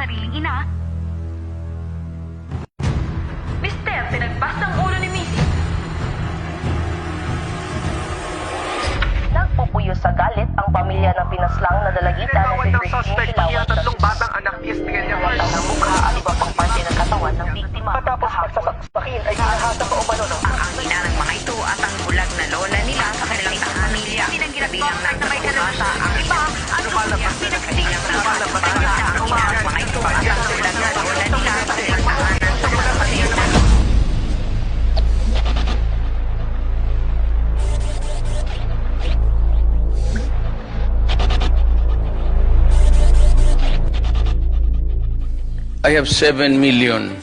sariling ina. Mister, pinagpas ang ulo ni Mrs. Nagpupuyo sa galit ang pamilya ng pinaslang na dalagita na si ng Christine suspect pati Silawan ang tatlong batang anak ni Estrella Matang ng mukha at iba pang parte ng katawan ng biktima. Matapos pagsasaksakin ay hinahasa pa umano ng Ang ina ng mga ito at ang bulag na lola nila sa kanilang isang pamilya. Pinanggibilang ng nagpapasa ang iba at lumalabas na pinagsilang ng pagpapasa ang ina ng mga ito at ang bulag na lola nila sa kanilang tahanan sa mga pamilya. I have 7 million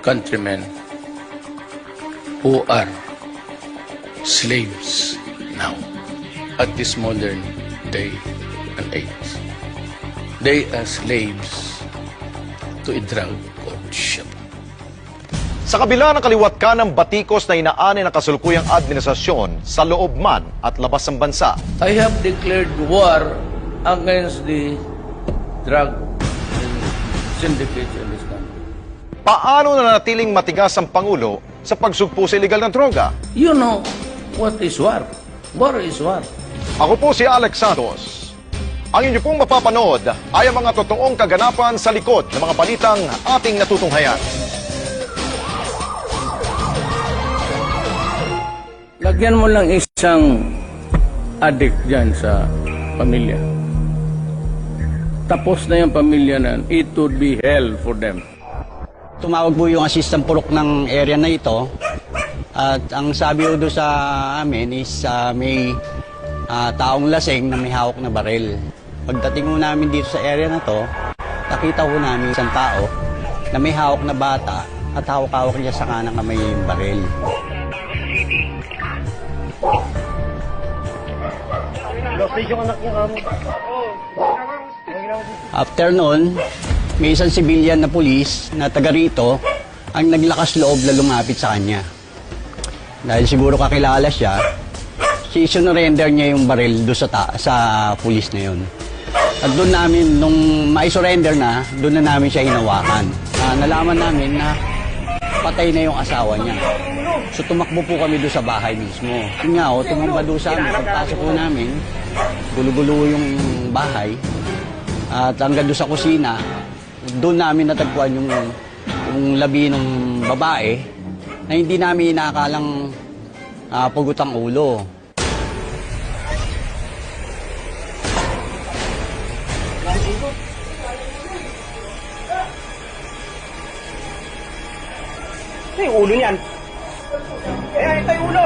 countrymen who are slaves now at this modern day and age. They are slaves to a drug courtship. Sa kabila ng kaliwat ka ng batikos na inaani ng kasulukuyang administrasyon sa loob man at labas ng bansa, I have declared war against the drug syndicates in this country. paano nanatiling matigas ang Pangulo sa pagsugpo sa iligal na droga? You know what is war? War is war. Ako po si Alex Santos. Ang inyo pong mapapanood ay ang mga totoong kaganapan sa likod ng mga balitang ating natutunghayan. Lagyan mo lang isang addict dyan sa pamilya. Tapos na yung pamilya na, it would be hell for them. Tumawag po yung assistant purok ng area na ito. At ang sabi ko doon sa amin is may taong lasing na may hawak na baril. Pagdating ko namin dito sa area na to, nakita ko namin isang tao na may hawak na bata at hawak-hawak niya sa kanang kamay yung baril. After noon, may isang civilian na pulis na taga rito ang naglakas loob na lumapit sa kanya. Dahil siguro kakilala siya, sinurrender niya yung baril doon sa pulis na yun. At doon namin, nung mai-surrender na, doon na namin siya hinawakan. Nalaman namin na patay na yung asawa niya. So tumakbo po kami doon sa bahay mismo. Yun nga, tumamba doon sa amin. Pagpasok po namin, gulo-gulo yung bahay. At hanggang doon sa kusina, doon namin natagpuan yung labi ng babae na hindi namin inakalang pugot ang ulo. Ito yung ulo niyan. Ito yung ulo.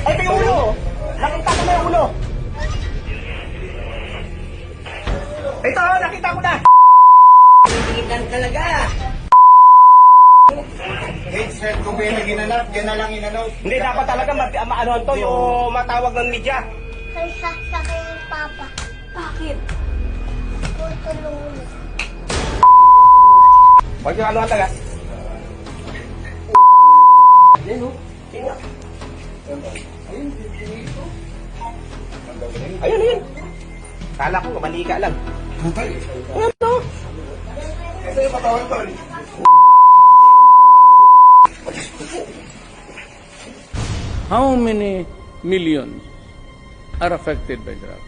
Ito yung ulo. Nakita ko na yung ulo. Ito, nakita ko na. Tingnan talaga. Headset ko ba yung ginanap? Yan na lang inanap. Hindi, dapat talaga ano to, yung matawag ng media. Ay, sasakay yung papa. Bakit? Tutulungan. Huwag yung ano talaga. Ayun, ayun. Kala ko, mali ka lang. Ayun to. Ito yung katawan ko. How many millions are affected by drugs?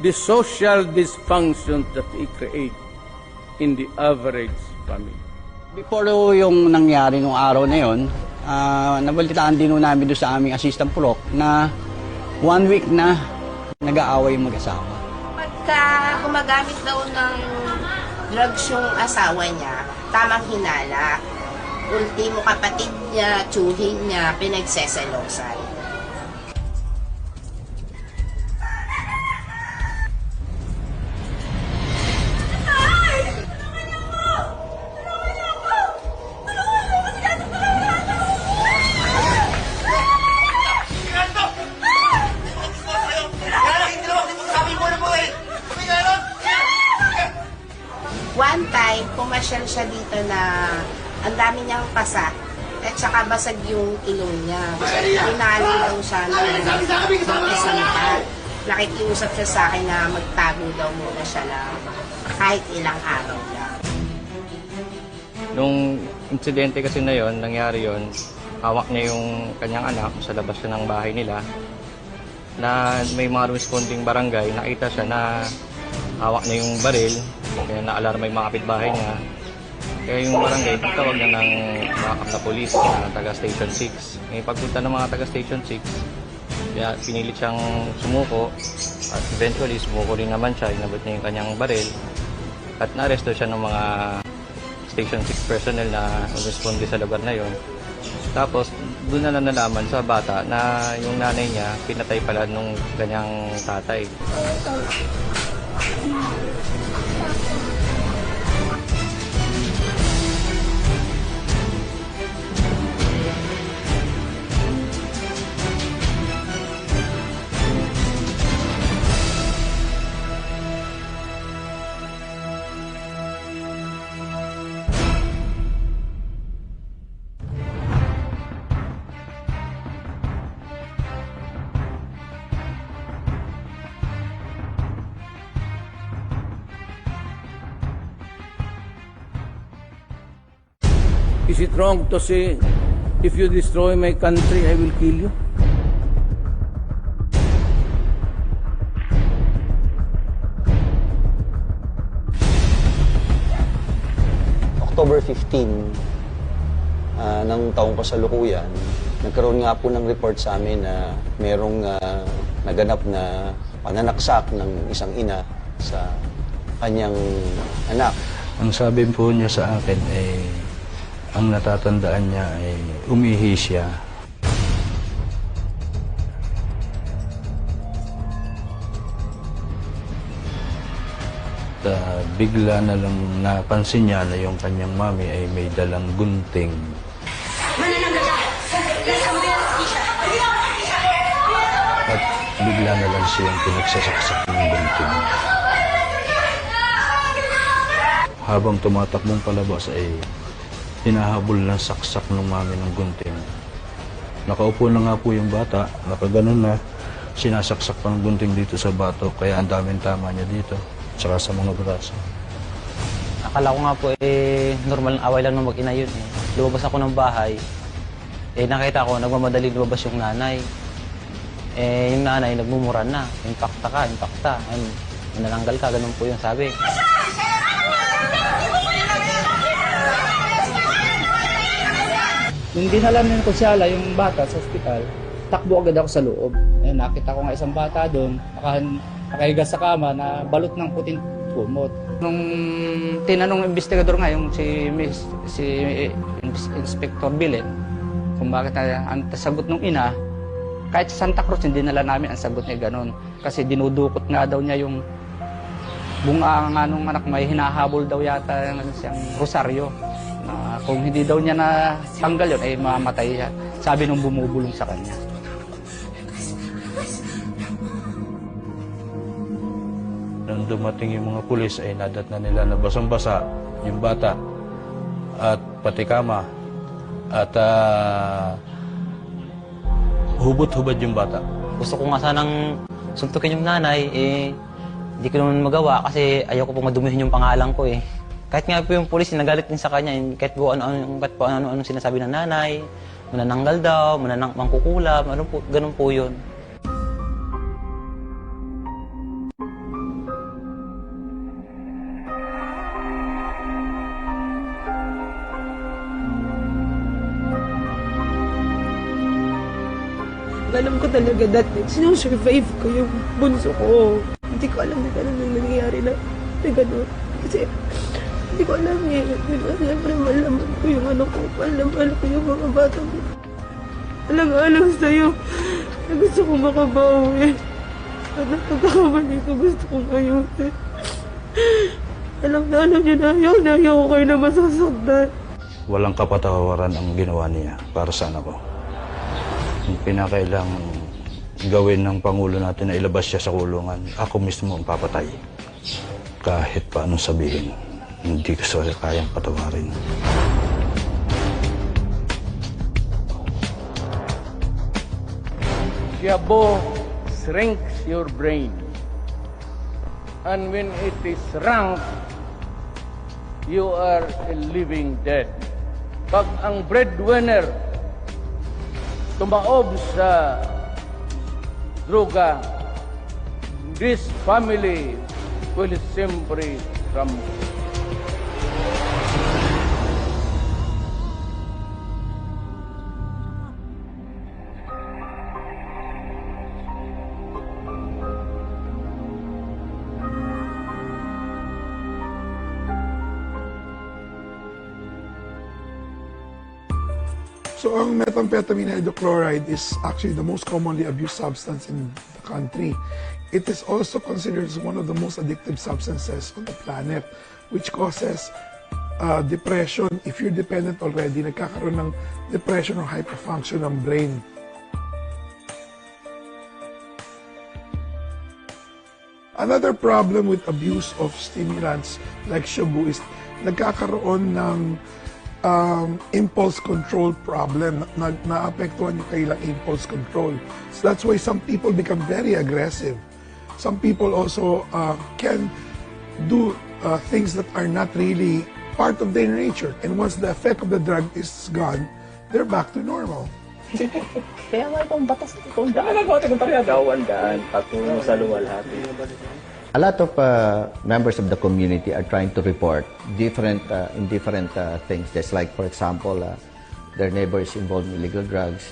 The social dysfunction that we create in the average family. Before yung nangyari nung araw na yun, nabalitaan din namin doon sa aming assistant purok na 1 week na nag-aaway yung mag-asawa. Pagka gumagamit daw ng drugs yung asawa niya, tamang hinala. Ultimo kapatid niya, tsuhin niya, pinagseselosan. One time, pumasyal siya dito na ang dami niyang pasa at saka basag yung ilong niya. Hinali daw siya ng isang pa. nakikiusap siya sa akin na magtago daw muna siya lang kahit ilang araw lang. Nung insidente kasi na yon, nangyari yon, hawak niya yung kanyang anak sa labas na ng bahay nila, na may mga responding barangay, nakita siya na hawak niya yung baril, kaya naalarma yung mga kapitbahay niya. Kaya yung barangay, tawag na ng backup na polis na taga Station 6. Ngayon pagpunta ng mga taga Station 6, kaya pinilit siyang sumuko, at eventually sumuko rin naman siya, inabot niya yung kanyang baril, at na-arresto siya ng mga Station 6 personnel na responde sa lugar na yon. Tapos, doon na nalaman sa bata na yung nanay niya pinatay pala nung kanyang tatay. Is it wrong to say, if you destroy my country, I will kill you? October 15 ng taong kasalukuyan, nagkaroon nga po ng report sa amin na merong naganap na pananaksak ng isang ina sa kanyang anak. Ang sabi po niya sa akin ay ang natatandaan niya ay umihi siya. Bigla na lang napansin niya na yung kanyang mami ay may dalang gunting. At bigla na lang siyang pinagsasaksak ng gunting. Habang tumatakbong palabas ay hinahabol ng saksak ng mami ng gunting. Nakaupo na nga po yung bata, nakaganon na, sinasaksak pa ng gunting dito sa bato, kaya ang daming tama niya dito, tsaka sa mga braso. Akala ko nga po normal na away lang ng mag-ina yun eh. Lumabas ako ng bahay, nakita ko, nagmamadali lumabas yung nanay. Yung nanay nagmumura na, impakta ka, manananggal ka, ganun po yung sabi. Nung dinala ng konsyala yung bata sa ospital, takbo agad ako sa loob. Nakita ko nga isang bata doon, nakahiga sa kama na balot ng puting kumot. Nung tinanong ng investigador nga, yung si Inspector Bilen, kung bakit ang sagot ng ina, kahit sa Santa Cruz, hindi nala namin ang sagot niya ganun. Kasi dinudukot nga daw niya yung bunga nga nung anak, may hinahabol daw yata yung siyang rosaryo. Na kung hindi daw niya na tanggal yun, ay mamatay siya. Sabi nung bumubulong sa kanya. Nung dumating yung mga pulis ay nadat na nila na basang-basa yung bata at pati kama at hubot-hubad yung bata. Gusto ko nga sanang suntukin yung nanay, hindi ko naman magawa kasi ayaw ko pong madumihin yung pangalan ko eh. Kahit nga po yung pulis, nagalit din sa kanya, kahit po ano-ano sinasabi ng nanay, manananggal daw, mangkukulam, ganun po yun. Alam ko talaga dati, sinusurvive ko yung bunso ko. Hindi ko alam na gano'n ang nangyayari na gano'n. Kasi hindi ko alam eh. Siyempre malaman ko yung ano ko. Malaman ko yung mga bata ko. Alang-alang sa'yo. Na gusto ko makabawi. At napagkakamali ko gusto kong ayusin. Alam niyo na ayaw ko kayo na masasaktan. Walang kapatawaran ang ginawa niya para sa anak ko. Ang pinakailangan gawin ng Pangulo natin na ilabas siya sa kulungan, ako mismo ang papatay. Kahit paano sabihin, hindi ko siya kayang patawarin. Quiabo shrinks your brain. And when it is shrunk, you are a living dead. Pag ang breadwinner tumaob sa droga, this family will simply crumble. So ang methamphetamine hydrochloride is actually the most commonly abused substance in the country. It is also considered as one of the most addictive substances on the planet, which causes depression. If you're dependent already, nagkakaroon ng depression or hyperfunction ng brain. Another problem with abuse of stimulants like shabu is nagkakaroon ng impulse control problem, naapektuhan yung kailang impulse control. So that's why some people become very aggressive. Some people also can do things that are not really part of their nature. And once the effect of the drug is gone, they're back to normal. Kaya nga itong batas itong daan. Gawan daan, patungo sa luwalhati. A lot of members of the community are trying to report different things. Just like, for example, their neighbors involved in illegal drugs.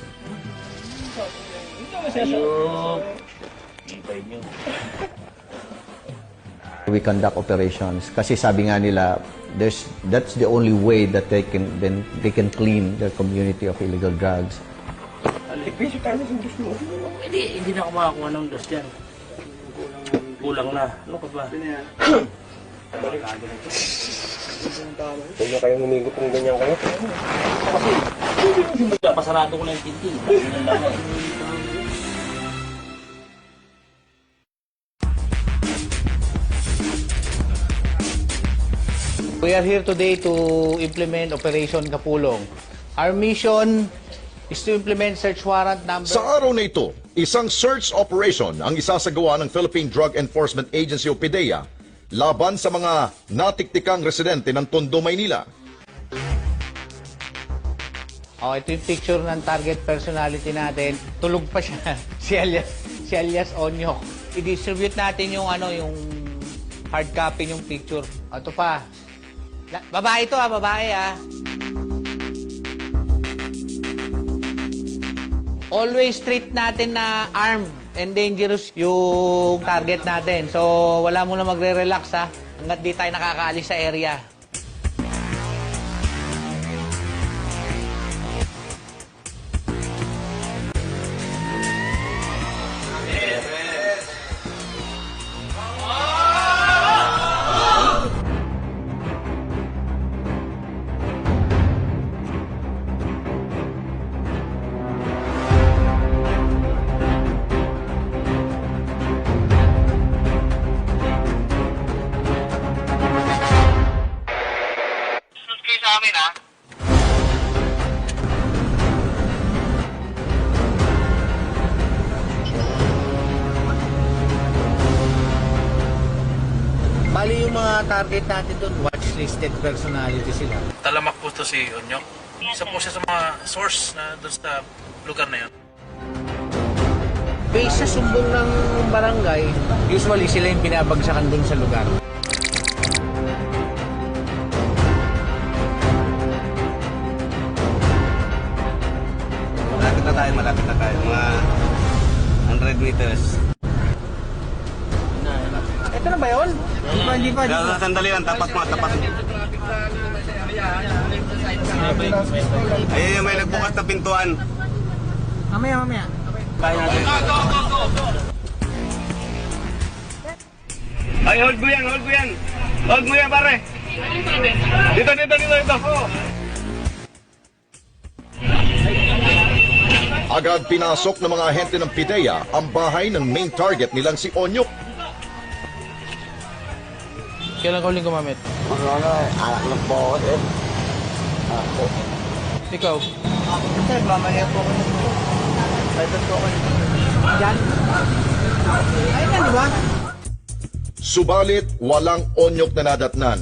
We conduct operations kasi sabi nga nila, that's the only way that they can clean their community of illegal drugs. Hindi na ako makakuha ng dos dyan. Kulang na. Ano ka ba? Huwag na kayong humigot kung ganyan kayo. Kasi, pasarado ko na yung tintin. We are here today to implement Operation Kapulong. Our mission is to implement search warrant number... Sa araw na ito, isang search operation ang isasagawa ng Philippine Drug Enforcement Agency o PDEA laban sa mga natiktikang residente ng Tondo, Maynila. Oh, ito yung picture ng target personality natin. Tulog pa siya. si alias Onyok. I-distribute natin yung yung hard copy yung picture. Ito pa. Babae ito babae Always treat natin na armed and dangerous yung target natin. So, wala muna magre-relax hanggat di tayo nakakaalis sa area. Bali yung mga target natin doon, watchlisted personality sila. Talamak po to si Onyok. Isa po siya sa mga source na doon sa lugar na yun. Base sa sumbong ng barangay, usually sila yung pinabagsakan doon sa lugar. Malapit na tayo. Mga 100 meters. Ito na ba yun? Hindi pa. Sandali lang, tapat mo. Ayun, may nagbukas na pintuan. Mamaya. Ay, hold mo yan. Hold mo yan, pare. Dito. Agad pinasok ng mga ahente ng PDEA ang bahay ng main target nilang si Onyok. Kailan ka uling gumamit? Anak ng po ako Ikaw? Mamaya po ako. Private po ako. Yan. Ayun yan, di ba? Subalit, walang Onyok na nadatnan.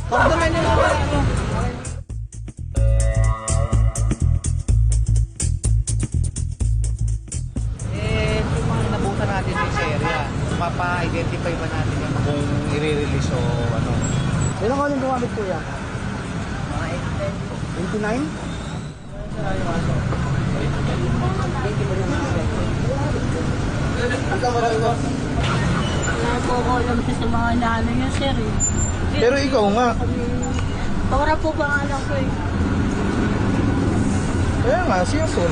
Pagdamay na naman ano. Yung mga nabutan natin sa area, mapa-identify ba natin yung kung i-release o ano? Ilang kanin gumamit po yan? Mga 89? 89? Wala po ako alam sa mga inaano niya, sir. Pero ikaw nga. Para po ba anak ko eh. Kaya nga, siya po.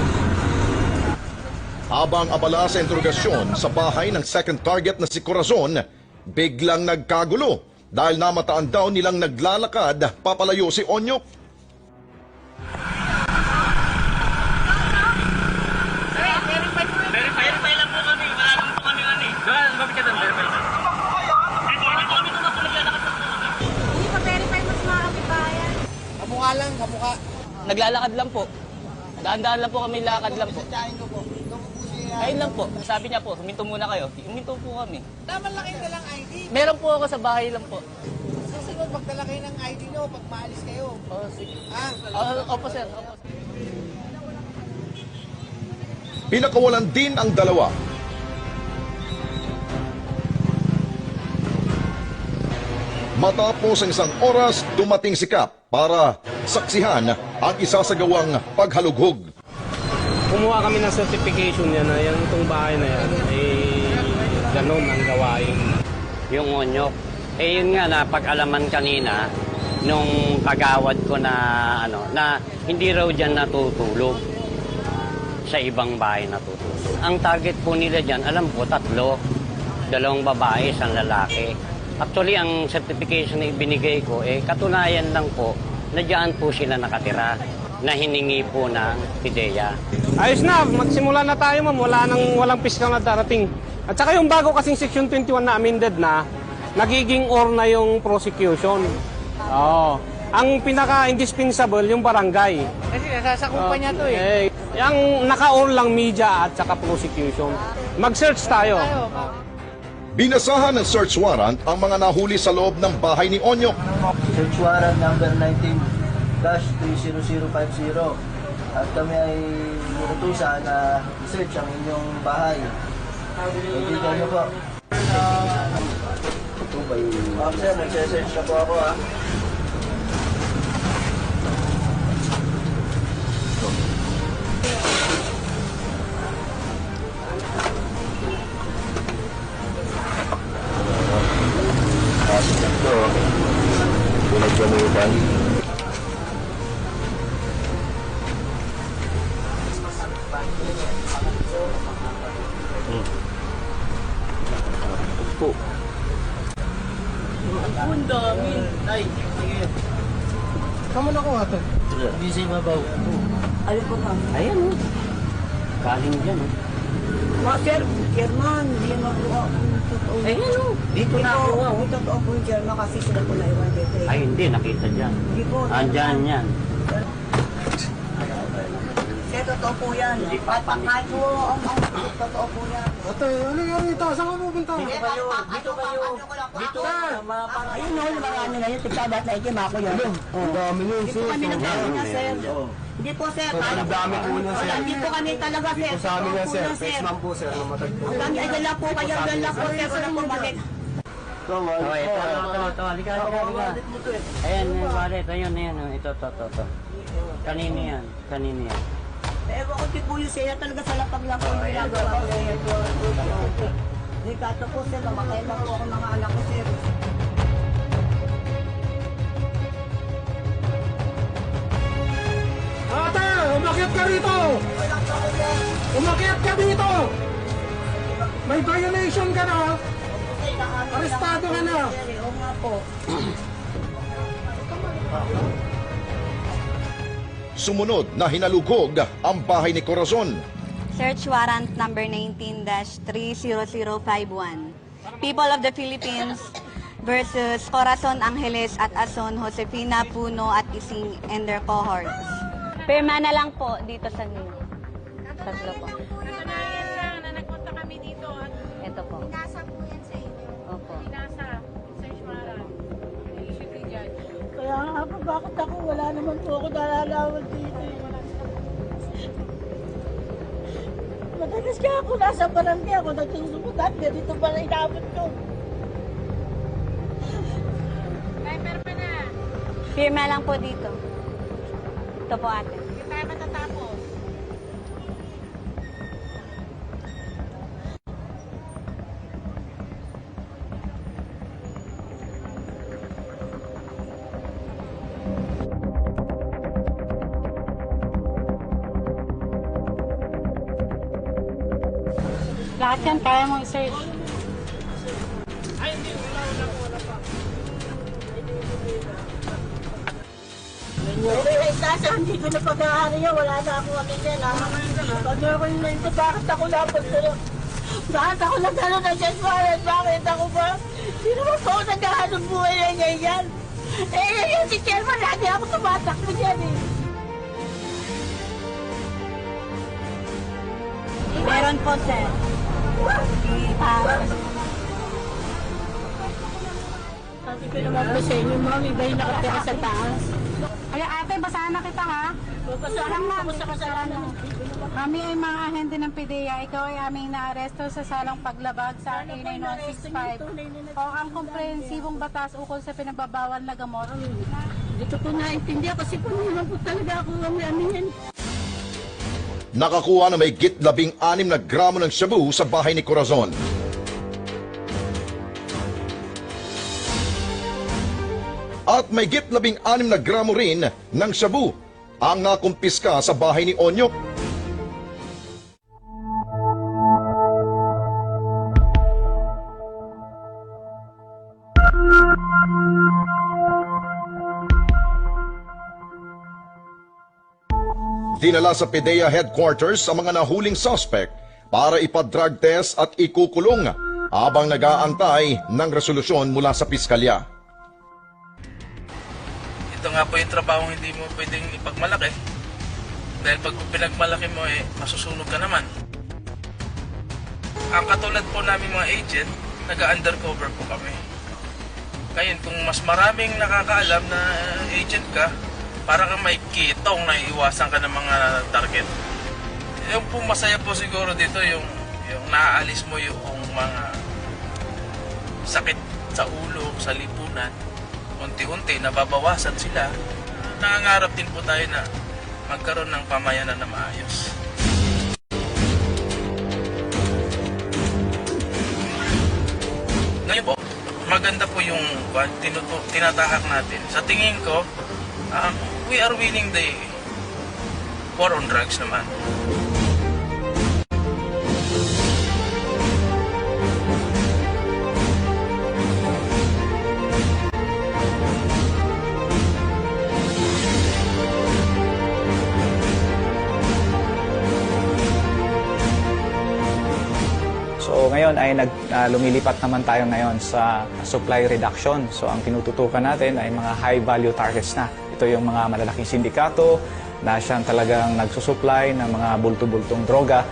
Habang abala sa interogasyon sa bahay ng second target na si Corazon, biglang nagkagulo dahil namataan daw nilang naglalakad papalayo si Onyok. Verify lang po kami. Wala naman po kami ano eh. Bakit ka doon? Verify lang. Hindi pa verify mas mga kapibayan. Kamukha lang, kamukha. Naglalakad lang po. Daan-daan lang po kami, lakad lang po. Ayun lang po. Sabi niya po, huminto muna kayo. Huminto po kami. Daman lang kayo dalang ID. Meron po ako sa bahay lang po. Susunod, magdala kayo ng ID nyo pag maalis kayo. Oh, sige. Ah, Opo, sir. Opo. Pinakawalan din ang dalawa. Matapos ang isang oras, dumating si Kap para saksihan ang isasagawang paghalughog. Kumuha kami ng certification niya na yung itong bahay na yan, ganon ang gawain. Yung Onyok. Yun nga na pag-alaman kanina nung kagawad ko na na hindi raw diyan natutulog. Sa ibang bahay natutulog. Ang target po nila diyan, alam ko 3, 2 babae, 1 lalaki. Actually, ang certification na ibinigay ko, katunayan lang po na diyan po sila nakatira na hiningi po ng PIDEA. Ayos na, magsimula na tayo ma'am, walang piskal na darating. At saka yung bago kasing Section 21 na amended na, nagiging or na yung prosecution. Oo. Ang pinaka-indispensable yung barangay. kasi nasasakupan niya to eh. Yung naka-or lang media at saka prosecution. Mag-search tayo. Binasahan ng search warrant ang mga nahuli sa loob ng bahay ni Onyok. Search warrant number 19-30050. At kami ay inutusan na i-search ang inyong bahay. Kaibigan niyo po. Ito ba yun? Sir, nagse-search na po ako ha. Pasok ito. Pinaggamutan. Upo. Ang dami. Ay, sige. Kamu na ko nga to. Busy mabaw. Ano po ka? Ayan o. Galing dyan o. Sir, German, hindi naman po ako totoo. Ayun o. Dito na ako. Hindi totoo po yung German kasi sila po naiwan dito. Ay hindi, nakita dyan. Hindi po. Andyan yan. Sir, totoo po yan. Papakain po ang totoo po yan. Ate, ano nga rito? Saan ka pupunta? Dito kayo. Dito kayo. Dito kayo. Ayun no, yung mga ano na yun. Tigsabat na ikim ako yun. Ang dami yun, Hindi po kami nagdami niya, sir. Hindi po, sir. Ang dami po niya, sir. Hindi po kami talaga, sir. Sa amin yan, sir. Totoo po yan, Next month po, sir. Namatag po. Ang dami, ay dala po kayo. Dala po, sir. Wala po balik. Okay, ito. Halika. Ayan, yung wallet. Ayun. Ito. Kanino yan? Ewan ko, di po yung siya talaga sa lapag lang po yung ginagawa ko. Hindi kato po, sir. Mamatay lang po ako mga anak ko, sir. Ate, umakyat ka rito! Umakyat ka dito! May violation ka na! Arestado ka na! Oo nga po. Sumunod na hinalughog ang bahay ni Corazon. Search warrant number 19-30051. People of the Philippines versus Corazon Angeles at Ason Josefina Puno at Ising and their cohorts. Pirma na lang po dito sa ninyo. Tatlo po. Katunayan lang na nagpunta kami dito. Ito po. Bakit ako? Wala naman po ako nalalaman dito. Madalas kaya ako nasa barangay ako nagsusubutan. Ganito pala inabot ko. Firma lang po dito. Ito po ate. Hindi tayo matatapos. Lahat yan, kaya mo i-search. Saan hindi ko na pag-aari yan, wala na ako ano yan. Pag ako yung nandito, bakit ako napunta na? Bakit ako nagano na dyan, Warren? Bakit ako ba? Hindi naman po ako naghahanong buhay na ganyan. Yan si Chairman, lagi ako tumatakbo dyan eh. Meron po, sir. Sabi ko naman po sa inyo, ma'am, iba yung nakatira sa taas. Kaya ate, basahan na kita ha. Basahan mo ako sa kasalanan. Kami ay mga ahente ng PDEA. Ikaw ay aming naaresto sa salang paglabag sa A9165 o ang komprehensibong batas ukol sa pinagbabawal na gamot. Dito ko naintindihan kasi po naman po talaga ako ang yan. Nakakuha na may git 16 na gramo ng shabu sa bahay ni Corazon. At may git 16 na gramo rin ng shabu ang nakumpiska sa bahay ni Onyok. Dinala sa PDEA headquarters ang mga nahuling suspect para ipa-drug test at ikukulong habang nag-aantay ng resolusyon mula sa piskalya. Ito nga po yung trabaho hindi mo pwedeng ipagmalaki. Dahil pag pinagmalaki mo masusunog ka naman. Ang katulad po namin mga agent, nag-undercover po kami. Ngayon, kung mas maraming nakakaalam na agent ka, para kang may kitong na iwasan ka ng mga target. Yung po masaya po siguro dito, yung naaalis mo yung mga sakit sa ulo, sa lipunan. Unti-unti, nababawasan sila. Nangangarap din po tayo na magkaroon ng pamayanan na maayos. Ngayon po, maganda po yung tinatahak natin. Sa tingin ko, we are winning the war on drugs naman. So ngayon ay lumilipat naman tayo ngayon sa supply reduction. So ang tinututukan natin ay mga high value targets na. Ito yung mga malalaking sindikato na siyang talagang nagsusupply ng mga bulto-bultong droga.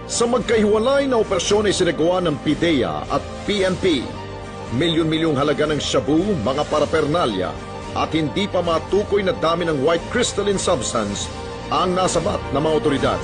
Sa magkahiwalay na operasyon ay sinagawa ng PDEA at PNP. Milyon-milyong halaga ng shabu, mga parapernalya at hindi pa matukoy na dami ng white crystalline substance ang nasabat ng mga otoridad.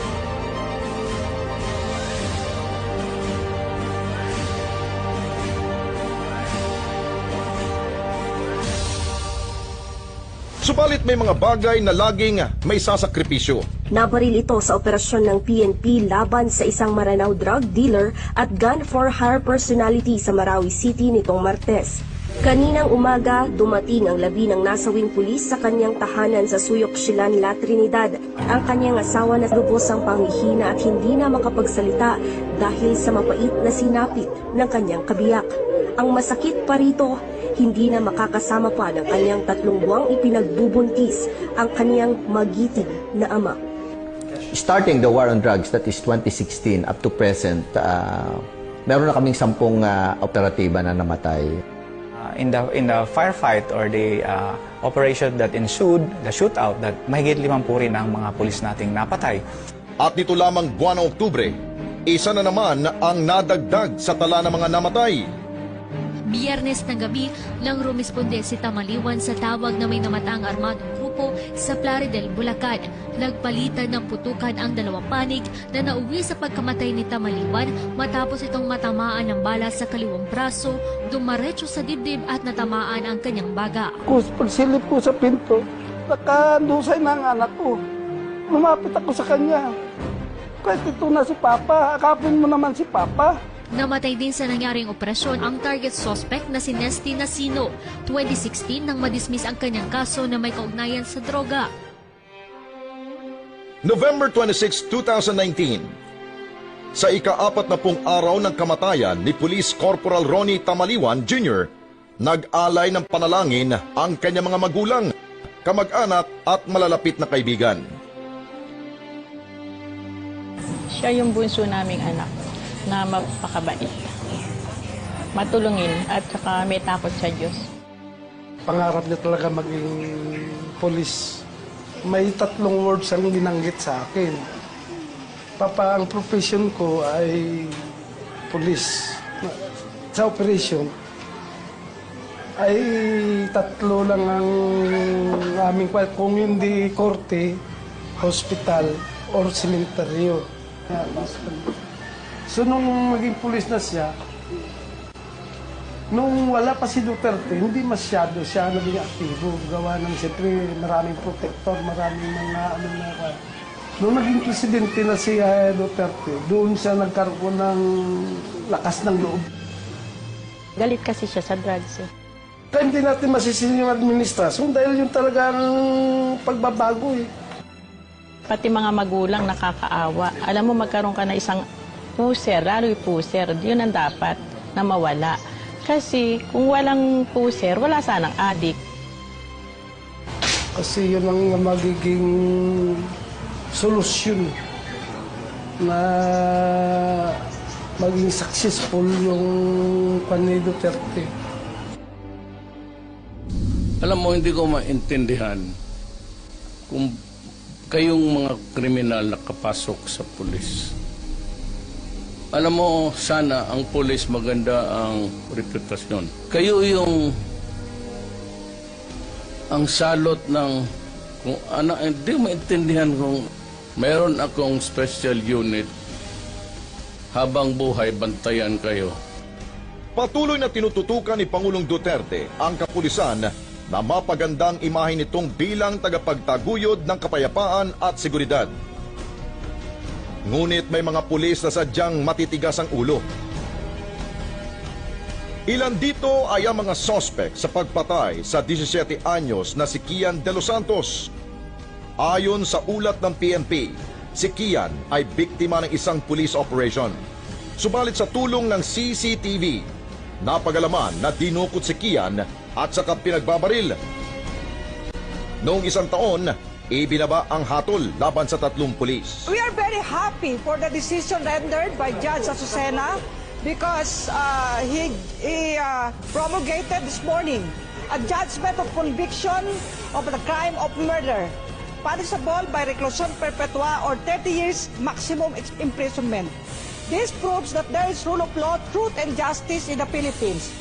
Subalit may mga bagay na laging may sasakripisyo. Nabaril ito sa operasyon ng PNP laban sa isang Maranao drug dealer at gun for hire personality sa Marawi City nitong Martes. Kaninang umaga, dumating ang labi ng nasawing pulis sa kanyang tahanan sa Suyok Silan, La Trinidad. Ang kanyang asawa na lubos ang panghihina at hindi na makapagsalita dahil sa mapait na sinapit ng kanyang kabiyak. Ang masakit pa rito, hindi na makakasama pa ng kanyang 3 buwang ipinagbubuntis ang kanyang magiting na ama. Starting the war on drugs, that is 2016 up to present, meron na kaming 10 operatiba na namatay. In the firefight or the operation that ensued, the shootout, that mahigit 50 rin ang mga pulis nating napatay. At nito lamang buwan ng Oktubre, isa na naman ang nadagdag sa tala ng mga namatay. Biyernes ng gabi lang rumisponde si Tamaliwan sa tawag na may namataang armadong grupo sa Plaridel, Bulacan. Nagpalitan ng putukan ang dalawang panig na nauwi sa pagkamatay ni Tamaliwan matapos itong matamaan ng bala sa kaliwang braso, dumaretso sa dibdib at natamaan ang kanyang baga. Pagsilip ko sa pinto, nakandusay na ang anak ko. Lumapit ako sa kanya. Kahit ito na si Papa, akapin mo naman si Papa. Namatay din sa nangyaring operasyon ang target suspect na si Nesty Nasino. 2016 nang madismiss ang kanyang kaso na may kaugnayan sa droga. November 26, 2019. Sa ika-40 araw ng kamatayan ni Police Corporal Ronnie Tamaliwan Jr., nag-alay ng panalangin ang kanyang mga magulang, kamag-anak at malalapit na kaibigan. Siya yung bunso naming anak na mapakabait, matulungin at saka may takot sa Diyos. Pangarap niya talaga maging polis. May 3 words ang binanggit sa akin. Papa, ang profession ko ay polis. Sa operation, ay 3 lang ang aming kung hindi korte, hospital, or sementeryo. So, nung maging pulis na siya, nung wala pa si Duterte, hindi masyado siya naging aktibo. Gawa ng, siyempre, maraming protector, maraming mga, Nung naging presidente na si Duterte, doon siya nagkaroon ng lakas ng loob. Galit kasi siya sa drugs eh. Kaya hindi natin masisisi yung administrasyon dahil yung talagang pagbabago eh. Pati mga magulang nakakaawa. Alam mo, magkaroon ka na isang puser, lalo yung puser, yun ang dapat na mawala. Kasi kung walang puser, wala sanang adik. Kasi yun ang magiging solusyon na maging successful yung Juan Duterte. Alam mo, hindi ko maintindihan kung kayong mga kriminal nakapasok sa pulis. Alam mo, sana ang pulis maganda ang reputasyon. Kayo yung ang salot ng kung ano, hindi maintindihan kung meron akong special unit habang buhay, bantayan kayo. Patuloy na tinututukan ni Pangulong Duterte ang kapulisan na mapagandang imahe nitong bilang tagapagtaguyod ng kapayapaan at seguridad. Ngunit may mga pulis na sadyang matitigas ang ulo. Ilan dito ay ang mga suspect sa pagpatay sa 17 anyos na si Kian De Los Santos. Ayon sa ulat ng PNP, si Kian ay biktima ng isang police operation. Subalit sa tulong ng CCTV, napagalaman na dinukot si Kian at saka pinagbabaril. Noong 1 taon, ibinaba ang hatol laban sa 3 pulis. We are very happy for the decision rendered by Judge Azucena because he promulgated this morning a judgment of conviction of the crime of murder, punishable by reclusion perpetua or 30 years maximum imprisonment. This proves that there is rule of law, truth, and justice in the Philippines.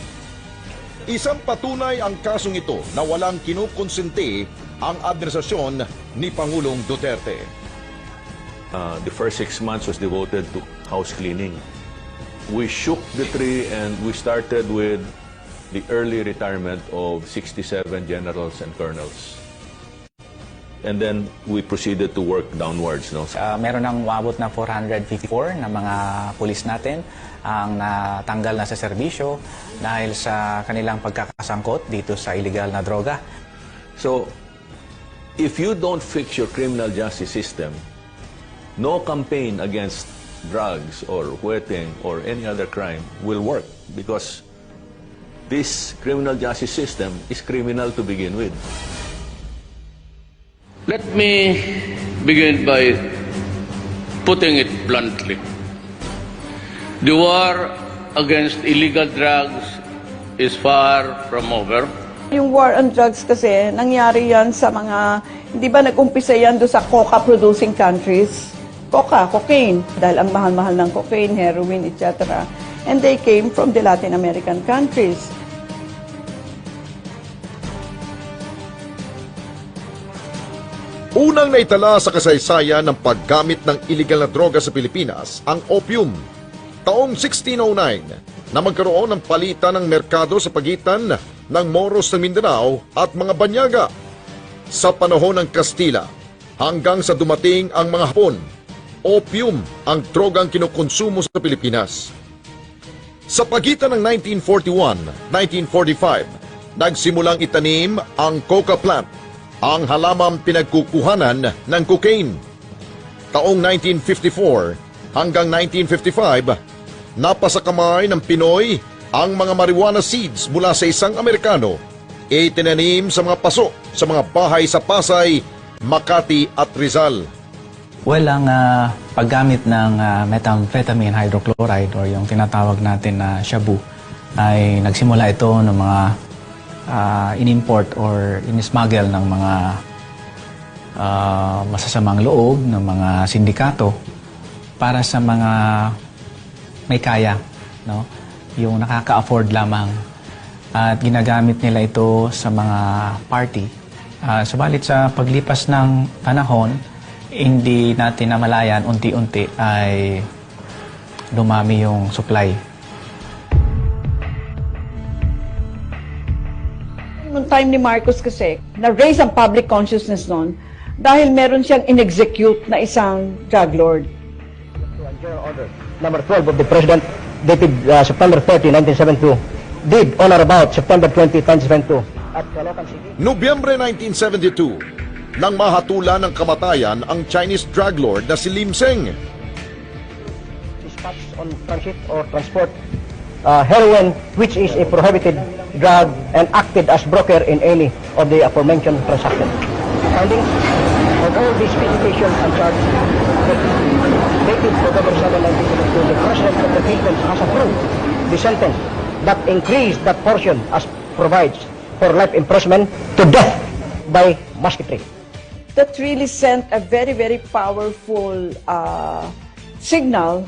Isang patunay ang kasong ito na walang kinukonsente ang administrasyon ni Pangulong Duterte. The first 6 months was devoted to house cleaning. We shook the tree and we started with the early retirement of 67 generals and colonels. And then we proceeded to work downwards. No? Meron nang umabot na 454 na mga pulis natin ang natanggal na sa serbisyo dahil sa kanilang pagkakasangkot dito sa illegal na droga. So, if you don't fix your criminal justice system, no campaign against drugs or wetting or any other crime will work because this criminal justice system is criminal to begin with. Let me begin by putting it bluntly. The war against illegal drugs is far from over. Yung war on drugs kasi, nangyari yan sa mga, hindi ba nag-umpisa yan doon sa coca-producing countries? Coca, cocaine, dahil ang mahal-mahal ng cocaine, heroin, etc. And they came from the Latin American countries. Unang naitala sa kasaysayan ng paggamit ng iligal na droga sa Pilipinas ang opium. Taong 1609 na magkaroon ng palitan ng merkado sa pagitan ng Moros ng Mindanao at mga Banyaga. Sa panahon ng Kastila hanggang sa dumating ang mga Hapon, opium ang drogang kinukonsumo sa Pilipinas. Sa pagitan ng 1941-1945, nagsimulang itanim ang coca plant, ang halamang pinagkukuhanan ng cocaine. Taong 1954 hanggang 1955, napasakamay ng Pinoy ang mga marijuana seeds mula sa isang Amerikano, itinanim sa mga paso sa mga bahay sa Pasay, Makati at Rizal. Well, ang paggamit ng methamphetamine hydrochloride or yung tinatawag natin na shabu ay nagsimula ito ng mga in-import or in-smuggle ng mga masasamang loob ng mga sindikato para sa mga may kaya, no? Yung nakaka-afford lamang. At ginagamit nila ito sa mga party. Subalit sa paglipas ng panahon, hindi natin namalayan, unti-unti ay dumami yung supply. Noong time ni Marcos kasi, na-raise ang public consciousness noon dahil meron siyang in-execute na isang drug lord. Number 12 of the President dated September 30, 1972 did on or about September 20, 2072 at Caloocan City. Nobyembre 1972, nang mahatulan ng kamatayan ang Chinese drug lord na si Lim Seng. Dispatch on transit or transport heroin, which is a prohibited drug and acted as broker in any of the aforementioned transactions. Findings on all these visitations and charges dated November 7, 1972, the President of the Philippines has approved the sentence that increased that portion as provides for life imprisonment to death by musketry. That really sent a very, very powerful signal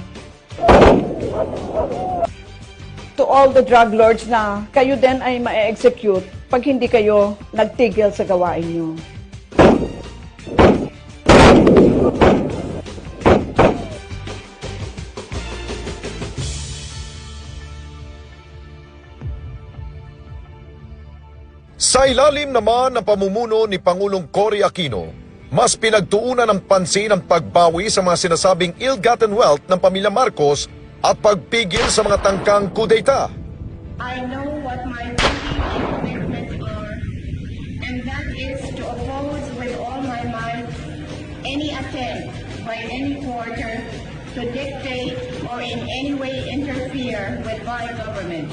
to all the drug lords na kayo din ay ma-execute pag hindi kayo nagtigil sa gawain nyo. Sa ilalim naman ng pamumuno ni Pangulong Cory Aquino, mas pinagtuunan ng pansin ang pagbawi sa mga sinasabing ill-gotten wealth ng pamilya Marcos at pagpigil sa mga tangkang kudeta. I know what my duty and commitments are, and that is to oppose with all my might any attempt by any quarter to dictate or in any way interfere with my government.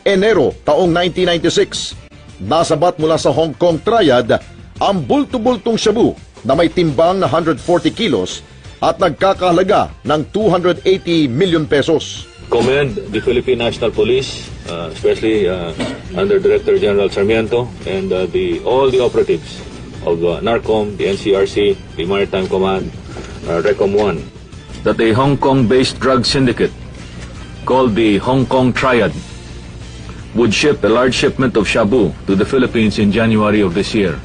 Enero taong 1996, nasabat mula sa Hong Kong Triad ang bulto-bultong shabu na may timbang na 140 kilos at nagkakahalaga ng 280 million pesos. Commend the Philippine National Police, especially under Director General Sarmiento and all the operatives of NARCOM, the NCRC, the Maritime Command, RECOM 1, that a Hong Kong-based drug syndicate called the Hong Kong Triad would ship a large shipment of shabu to the Philippines in January of this year.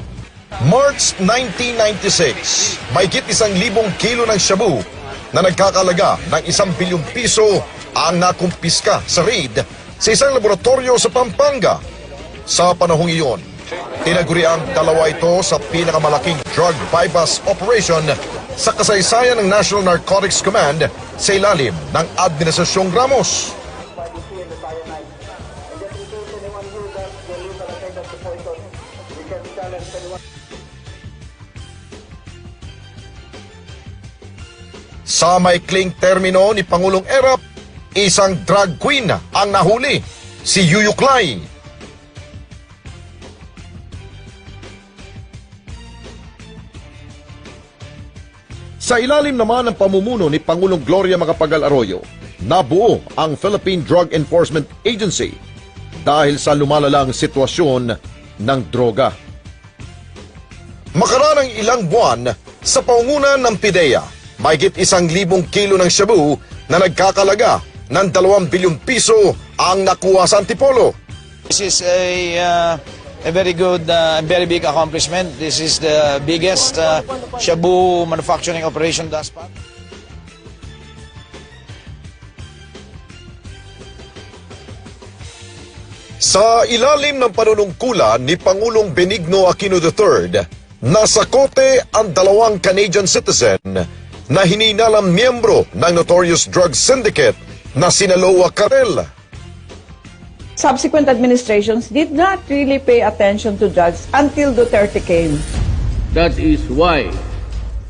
March 1996, mahigit 1,000 kilo ng shabu na nagkakalaga ng 1 bilyong piso ang nakumpiska sa raid sa isang laboratorio sa Pampanga. Sa panahong iyon, tinaguriang dalawa ito sa pinakamalaking drug bypass operation sa kasaysayan ng National Narcotics Command sa ilalim ng Administrasyong Ramos. Sa maikling termino ni Pangulong Erap, isang drug queen ang nahuli, si Yuyuklay. Sa ilalim naman ng pamumuno ni Pangulong Gloria Macapagal Arroyo, nabuo ang Philippine Drug Enforcement Agency dahil sa lumalalang sitwasyon ng droga. Makaraan ng ilang buwan sa pangunan ng PIDEA, mahigit 1,000 kilo ng shabu na nagkakalaga ng 2 bilyong piso ang nakuha sa Antipolo. This is a very good, very big accomplishment. This is the biggest shabu manufacturing operation thus far. Sa ilalim ng panunungkulan ni Pangulong Benigno Aquino III, nasa kote ang 2 Canadian citizen na hininalang miyembro ng notorious drug syndicate na sina Loa Carrel. Subsequent administrations did not really pay attention to drugs until Duterte came. That is why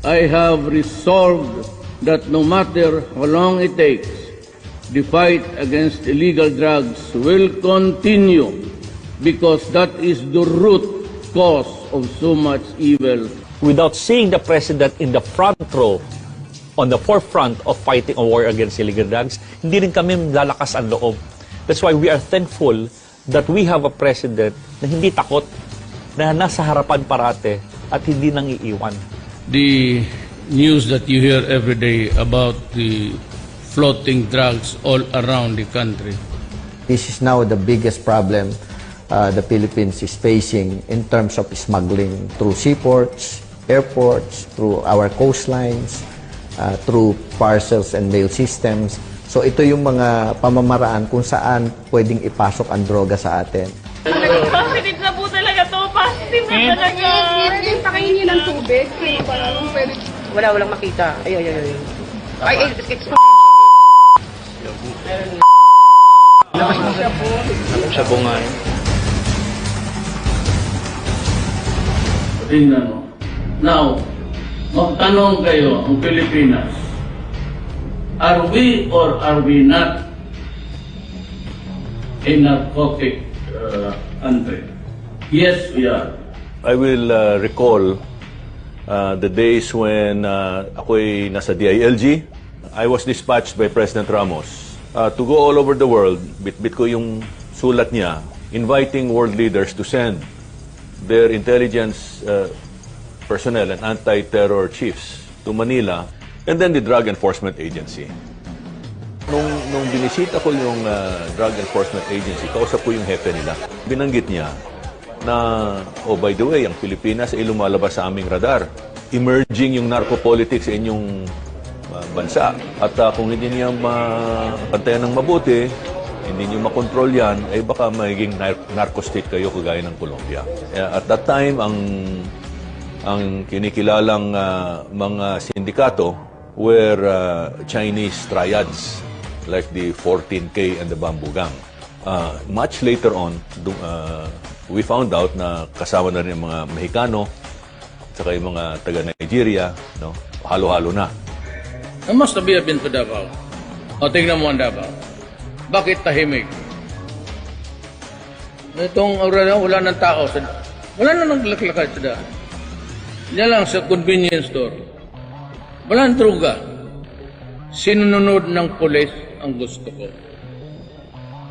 I have resolved that no matter how long it takes, the fight against illegal drugs will continue because that is the root cause of so much evil. Without seeing the President in the front row, on the forefront of fighting a war against illegal drugs, hindi rin kami lalakas ang loob. That's why we are thankful that we have a President na hindi takot, na nasa harapan parate at hindi nang iiwan. The news that you hear every day about the floating drugs all around the country. This is now the biggest problem the Philippines is facing in terms of smuggling through seaports, airports, through our coastlines, through parcels and mail systems. So ito yung mga pamamaraan kung saan pwedeng ipasok ang droga sa atin. Positive na po talaga to. Positive na talaga. Pwede pakainin niyo ng tubig. Walang makita. Ay. It's Shabu nga yun. Tingnan mo. Now, magtanong kayo ang Pilipinas. Are we or are we not a narcotic country? Yes, we are. I will recall the days when ako'y nasa DILG. I was dispatched by President Ramos to go all over the world. Bit-bit ko yung sulat niya, inviting world leaders to send their intelligence personnel and anti-terror chiefs to Manila, and then the Drug Enforcement Agency. Nung binisita ko yung Drug Enforcement Agency, kausap ko yung hepe nila. Binanggit niya na, oh by the way, ang Pilipinas ay lumalabas sa aming radar. Emerging yung narcopolitics sa inyong bansa. At kung hindi niya mapantayan ng mabuti, hindi niyo makontrol yan, ay baka magiging narco-state kayo kagaya ng Colombia. At that time, ang kinikilalang mga sindikato were Chinese triads like the 14K and the Bamboo Gang. Much later on, we found out na kasama na rin yung mga Mexicano at saka yung mga taga-Nigeria, no? Halo-halo na. I must have been to Davao. O, tingnan mo ang Davao. Bakit tahimik? Itong wala ng tao. Wala na naglaklakad sa daan. Yan lang sa convenience store. Walang droga. Sinunod ng pulis ang gusto ko.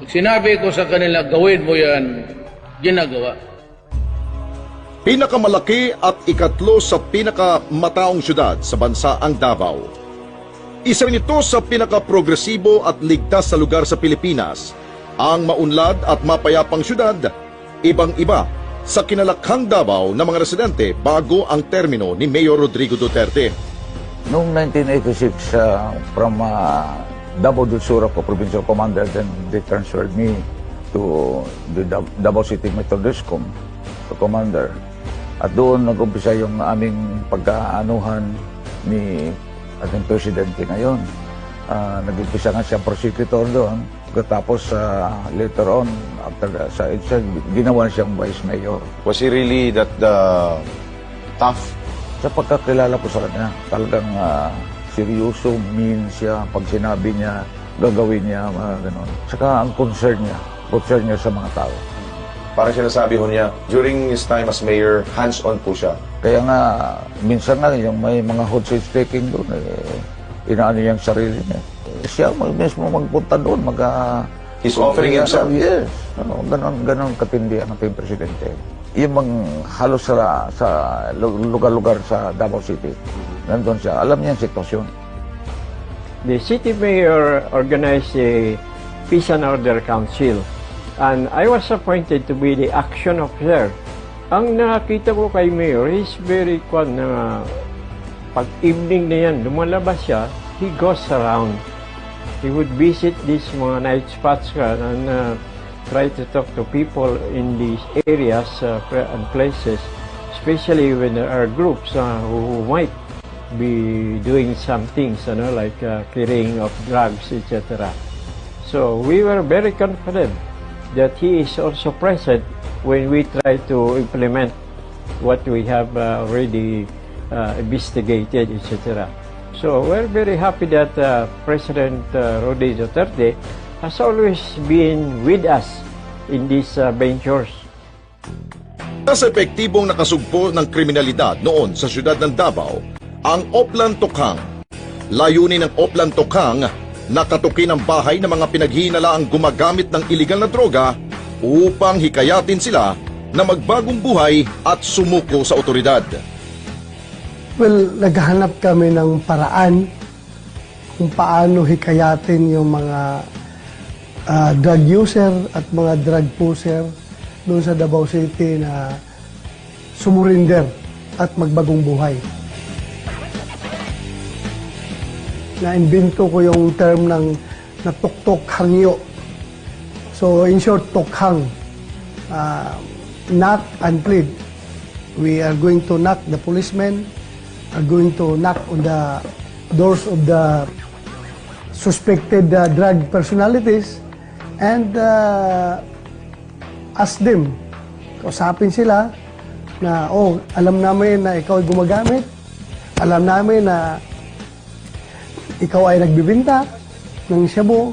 Pag sinabi ko sa kanila, gawin mo yan, ginagawa. Pinakamalaki at ikatlo sa pinakamataong syudad sa bansa ang Davao. Isa rin ito sa pinakaprogresibo at ligtas sa lugar sa Pilipinas. Ang maunlad at mapayapang syudad, ibang-iba sa kinalakhang Davao ng mga residente bago ang termino ni Mayor Rodrigo Duterte. Noong 1986, from Davao del Sur ako, Provincial Commander, then they transferred me to the Davao City Metrodiscom, to Commander. At doon nag-umpisa yung aming pagkaanuhan ni ating Presidente ngayon. Nag-umpisa nga siyang prosecutor doon. Tapos later on, after sa EDSA, ginawa siyang Vice Mayor. Was he really that tough? Sa pagkakilala ko sa kanya, talagang seryoso, mean siya. Pag sinabi niya, gagawin niya, gano'n. Saka ang concern niya sa mga tao. Parang sinasabi ho niya, during his time as mayor, hands-on po siya. Kaya nga, minsan nga, yung may mga hostage taking doon, inaano niyang sarili niya. Siya mismo magpunta doon, He's offering himself? Yes. Ganon katindi ang ating presidente. Yung halos sa lugar-lugar sa Davao City, nandun siya. Alam niya ang sitwasyon. The city mayor organized a peace and order council And I was appointed to be the action officer. Ang nakita ko kay Mayor, he's very pag evening na yan, lumalabas siya, he goes around. He would visit these mga night spots and try to talk to people in these areas and places, especially when there are groups who might be doing some things, like carrying of drugs, etc. So we were very confident that he is also present when we try to implement what we have already investigated, etc. So we're very happy that President Rody Duterte has always been with us in these ventures. Sa epektibong nakasugpo ng kriminalidad noon sa siyudad ng Davao, ang Oplan Tokhang. Layunin ng Oplan Tokhang nakatukin ang bahay ng mga pinaghihinalaang gumagamit ng iligal na droga upang hikayatin sila na magbagong buhay at sumuko sa otoridad. Well, naghahanap kami ng paraan kung paano hikayatin yung mga drug user at mga drug pusher doon sa Davao City na sumurinder at magbagong buhay. Na-invento ko yung term ng natuktok hangyo. So in short, tokhang. Knock and plead. We are going to knock the policemen, are going to knock on the doors of the suspected drug personalities and ask them, kausapin sila na, alam namin na ikaw ay gumagamit, alam namin na ikaw ay nagbibinta ng shabu,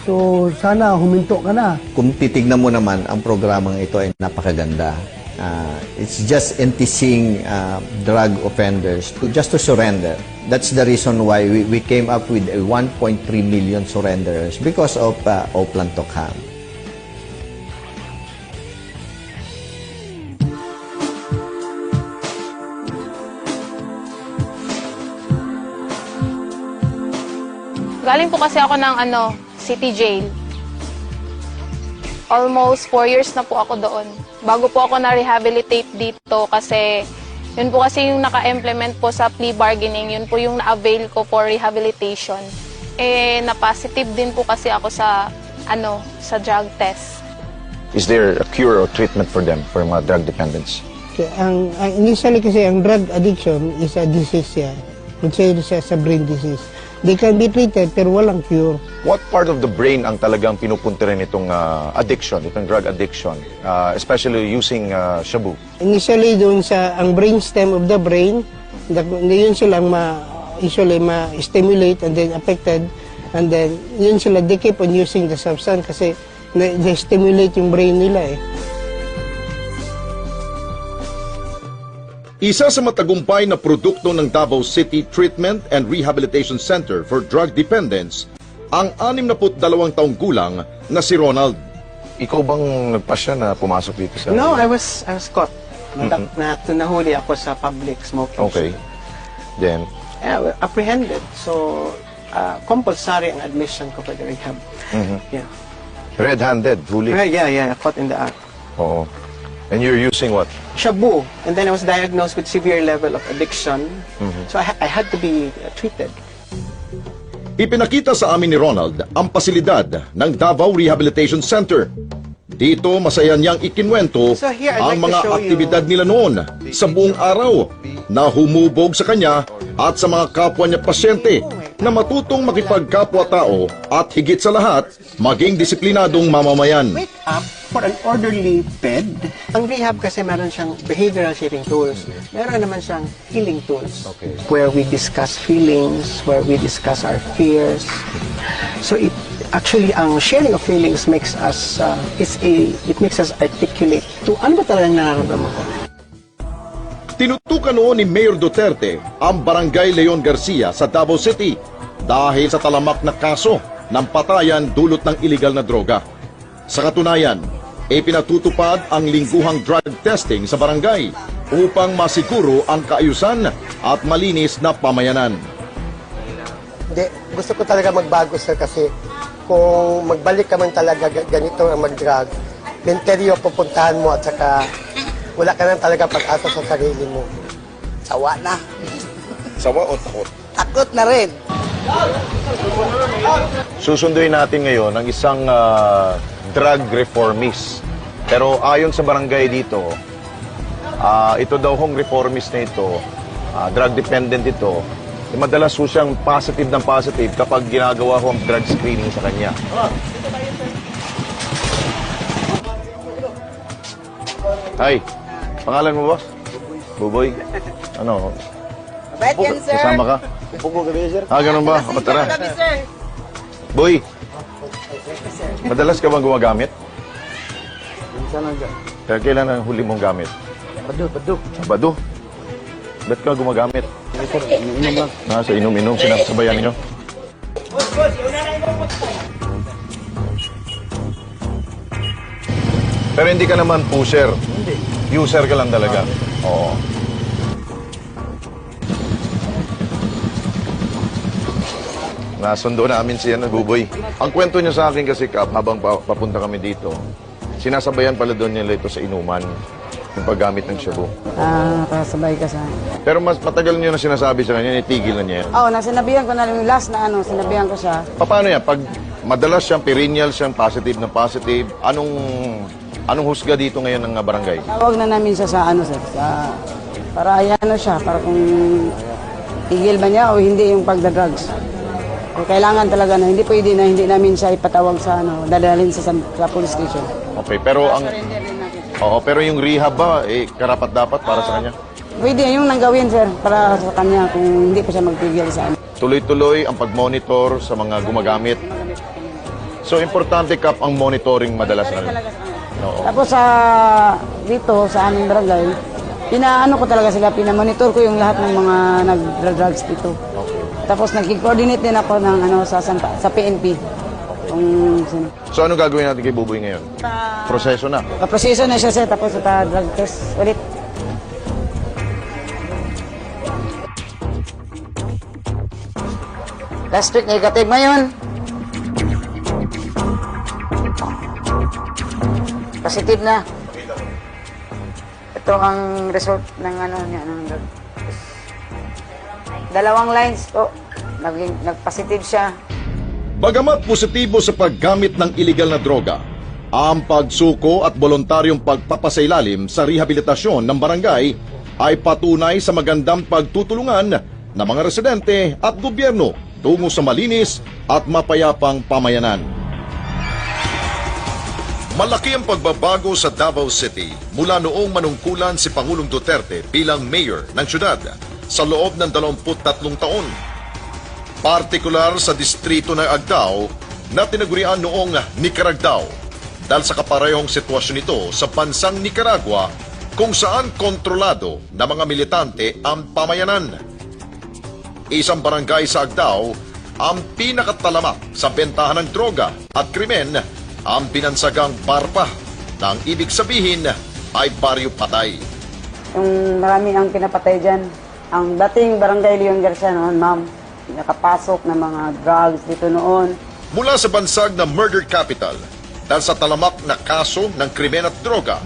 so sana huminto ka na. Kung titignan mo naman, ang programang ito ay napakaganda. It's just enticing drug offenders just to surrender. That's the reason why we came up with a 1.3 million surrenderers because of Oplan Tokhang. Galing po kasi ako ng city jail. Almost 4 years na po ako doon. Bago po ako na-rehabilitate dito kasi yun po kasi yung naka-implement po sa plea bargaining, yun po yung na-avail ko for rehabilitation. Na-positive din po kasi ako sa drug test. Is there a cure or treatment for them, for mga drug dependents? Okay, initially kasi ang drug addiction is a disease siya. Considered siya sa brain disease. They can be treated pero walang cure. What part of the brain ang talagang pinupunta rin itong addiction, itong drug addiction, especially using shabu? Initially doon sa ang brainstem of the brain, yun silang usually ma-stimulate and then affected, and then yun sila, they keep on using the substance kasi they stimulate yung brain nila eh. Isa sa matagumpay na produkto ng Davao City Treatment and Rehabilitation Center for Drug Dependents ang 62 taong gulang na si Ronald. Ikaw bang nagpasya na pumasok dito sa... No, I was caught. Nahuli ako sa public smoking. Okay. Then? Apprehended. So, compulsory ang admission ko for the rehab. Yeah. Red-handed, huli? Yeah, caught in the act. Oo. And you're using what? Shabu. And then I was diagnosed with severe level of addiction. So I had to be treated. Ipinakita sa amin ni Ronald ang pasilidad ng Davao Rehabilitation Center. Dito masaya niyang ikinwento ang mga aktibidad nila noon sa buong araw na humubog sa kanya at sa mga kapwa niya pasyente na matutong makipagkapwa-tao at higit sa lahat, maging disiplinadong mamamayan. Wake up for an orderly bed. Ang rehab kasi meron siyang behavioral shaping tools. Meron naman siyang healing tools. Where we discuss feelings, where we discuss our fears. So actually, ang sharing of feelings makes us, it makes us articulate to ano ba talagang nararamdaman ko. Tinutukan noon ni Mayor Duterte ang Barangay Leon Garcia sa Davao City dahil sa talamak na kaso ng patayan dulot ng iligal na droga. Sa katunayan, pinatutupad ang lingguhang drug testing sa barangay upang masiguro ang kaayusan at malinis na pamayanan. Gusto ko talaga magbago, sir, kasi kung magbalik ka man talaga ganito ang mag-drug, menteryo pupuntahan mo at saka wala ka na talaga pag-asa sa sarili mo. Sawa na. Sawa o takot? Takot na rin. Susunduin natin ngayon ang isang drug reformist. Pero ayon sa barangay dito, ito daw hong reformist na ito, drug dependent ito, madalas ho siyang positive ng positive kapag ginagawa ho ang drug screening sa kanya. Ay, pangalan mo ba? Buboy? Ano? Mabait yan, sir. Kasama ka? Bubo gabi, sir. Ganun ba? O, tara. Gabi, sir. Boy, madalas ka bang gumagamit? Minsan lang dyan. Kaya kailan ang huli mong gamit? Bado. Sabado? Ba't ka gumagamit? Inom lang. Sa inom-inom, sinasabayan niyo? Pero hindi ka naman pusher. Hindi. User ka lang talaga. Oo. Nasundo namin si Buboy. Ang kwento niya sa akin kasi, Kap, habang papunta kami dito, sinasabayan pala doon nila ito sa inuman, yung paggamit ng shabu. Nakasabay ka sa... Pero mas matagal niyo na sinasabi sa kanya, itigil na niya yan. Oo, nasinabihan ko na yung last na sinabihan ko siya. Paano yan? Pag madalas siyang perennial, siyang positive na positive, anong husga dito ngayon ng barangay? Tawag na namin siya sa sir, para siya, para kung tigil ba niya o hindi yung pagda-drugs. Kailangan talaga na, hindi pwede na hindi namin siya ipatawag sa dadalhin sa police station. Okay, pero pero yung rehab ba, karapat-dapat para sa kanya? Pwede, yung nanggawin, sir, para sa kanya kung hindi pa siya magpigil sa Tuloy-tuloy ang pag-monitor sa mga gumagamit. So, importante, Kap, ang monitoring madalas na. Oo. Tapos dito sa aming barangay, ko talaga sila, pinamonitor ko yung lahat ng mga nag-drugs dito. Tapos nag-coordinate din ako ng sa PNP. So ano gagawin natin kay Buboy ngayon? Proseso na. Proseso na siya, sir, tapos drug test ulit. Last week negative ngayon. Positive na. Ito ang result ng ng dalawang lines po. Nag-positive siya. Bagamat positibo sa paggamit ng iligal na droga, ang pagsuko at voluntaryong pagpapasailalim sa rehabilitasyon ng barangay ay patunay sa magandang pagtutulungan ng mga residente at gobyerno tungo sa malinis at mapayapang pamayanan. Malaki ang pagbabago sa Davao City mula noong manungkulan si Pangulong Duterte bilang mayor ng syudad sa loob ng 23 taon. Partikular sa distrito ng Agdao na tinagurian noong Nicaragdao dahil sa kaparehong sitwasyon nito sa bansang Nicaragua kung saan kontrolado ng mga militante ang pamayanan. Isang barangay sa Agdao ang pinakatalamak sa bentahan ng droga at krimen ang binansagang Barpa na ang ibig sabihin ay baryo patay. Yung marami ang pinapatay dyan. Ang dating Barangay Leon Garcia noon, ma'am, nakapasok ng mga drugs dito noon. Mula sa bansag na murder capital dahil sa talamak na kaso ng krimen at droga.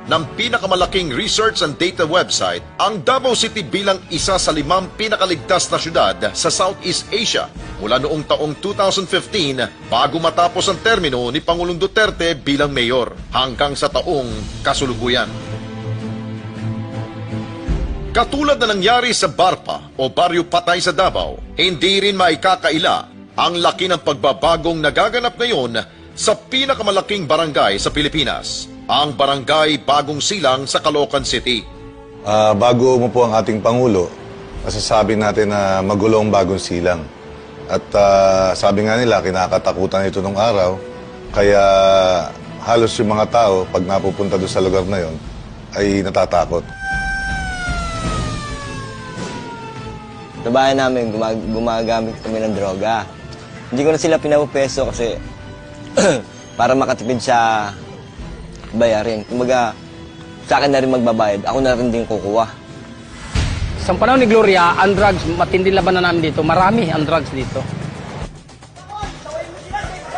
Ng pinakamalaking research and data website, ang Davao City bilang isa sa 5 pinakaligtas na syudad sa Southeast Asia mula noong taong 2015 bago matapos ang termino ni Pangulong Duterte bilang mayor hanggang sa taong kasulukuyan. Katulad na nangyari sa Barpa o Baryo Patay sa Davao, hindi rin maikakaila ang laki ng pagbabagong nagaganap ngayon sa pinakamalaking barangay sa Pilipinas, ang Barangay Bagong Silang sa Caloocan City. Bago mo po ang ating Pangulo, masasabi natin na magulong Bagong Silang. At sabi nga nila, kinakatakutan ito nung araw, kaya halos yung mga tao, pag napupunta doon sa lugar na yon, ay natatakot. Sa bahay namin, gumagamit kami ng droga. Hindi ko na sila pinapupeso kasi para makatipid sa bayarin. Kumbaga, sa akin na rin magbabayad. Ako na rin din kukuha. Sa panahon ni Gloria, ang drugs, matindi laban na namin dito. Marami ang drugs dito.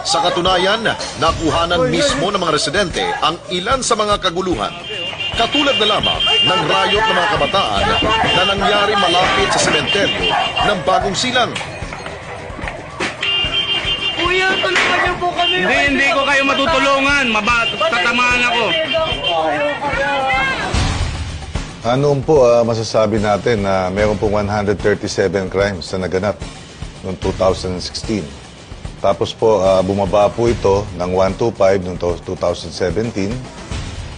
Sa katunayan, nakuhanan mismo ng mga residente ang ilan sa mga kaguluhan. Katulad na lamang ng rayot ng mga kabataan na nangyari malapit sa sementeryo ng Bagong Silang. Kuya, tulungan niyo po kami. Hindi ko kayo matutulungan. Tatamaan ako. Ano po masasabi natin na meron pong 137 crimes na naganap noong 2016. Tapos po, bumaba po ito ng 125 noong 2017.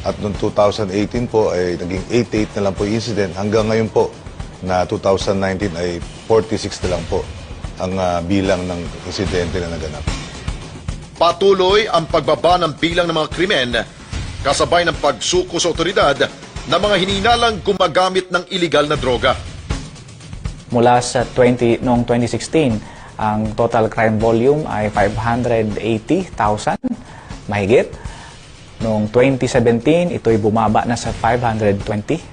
At noong 2018 po ay naging 88 na lang po yung incident. Hanggang ngayon po na 2019 ay 46 na lang po ang bilang ng insidente na naganap. Patuloy ang pagbaba ng bilang ng mga krimen kasabay ng pagsuko sa otoridad ng mga hininalang gumagamit ng iligal na droga. Mula sa noong 2016, ang total crime volume ay 580,000 mahigit. Noong 2017, ito'y bumaba na sa 520,000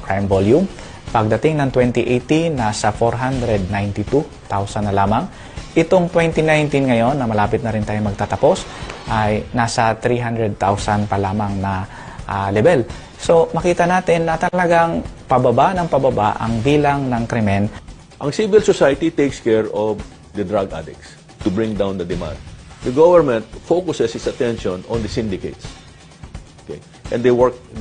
crime volume. Pagdating ng 2018, nasa 492,000 na lamang. Itong 2019 ngayon, na malapit na rin tayo magtatapos, ay nasa 300,000 pa lamang na level. So, makita natin na talagang pababa ng pababa ang bilang ng krimen. Ang civil society takes care of the drug addicts to bring down the demand. The government focuses its attention on the syndicates. Okay? And they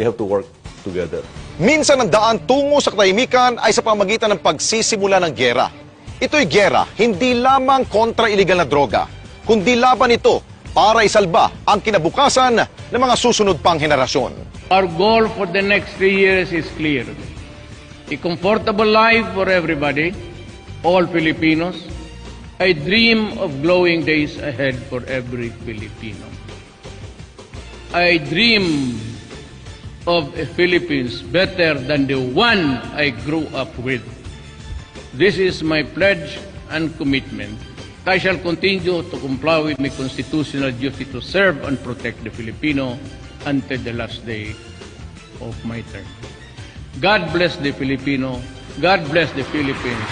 have to work together. Minsan ang daan tungo sa katahimikan ay sa pamagitan ng pagsisimula ng gyera. Ito'y gyera hindi lamang kontra iligal na droga, kundi laban ito para isalba ang kinabukasan ng mga susunod pang henerasyon. Our goal for the next 3 years is clear. A comfortable life for everybody, all Filipinos, a dream of glowing days ahead for every Filipino. I dream of a Philippines better than the one I grew up with. This is my pledge and commitment. I shall continue to comply with my constitutional duty to serve and protect the Filipino until the last day of my term. God bless the Filipino. God bless the Philippines.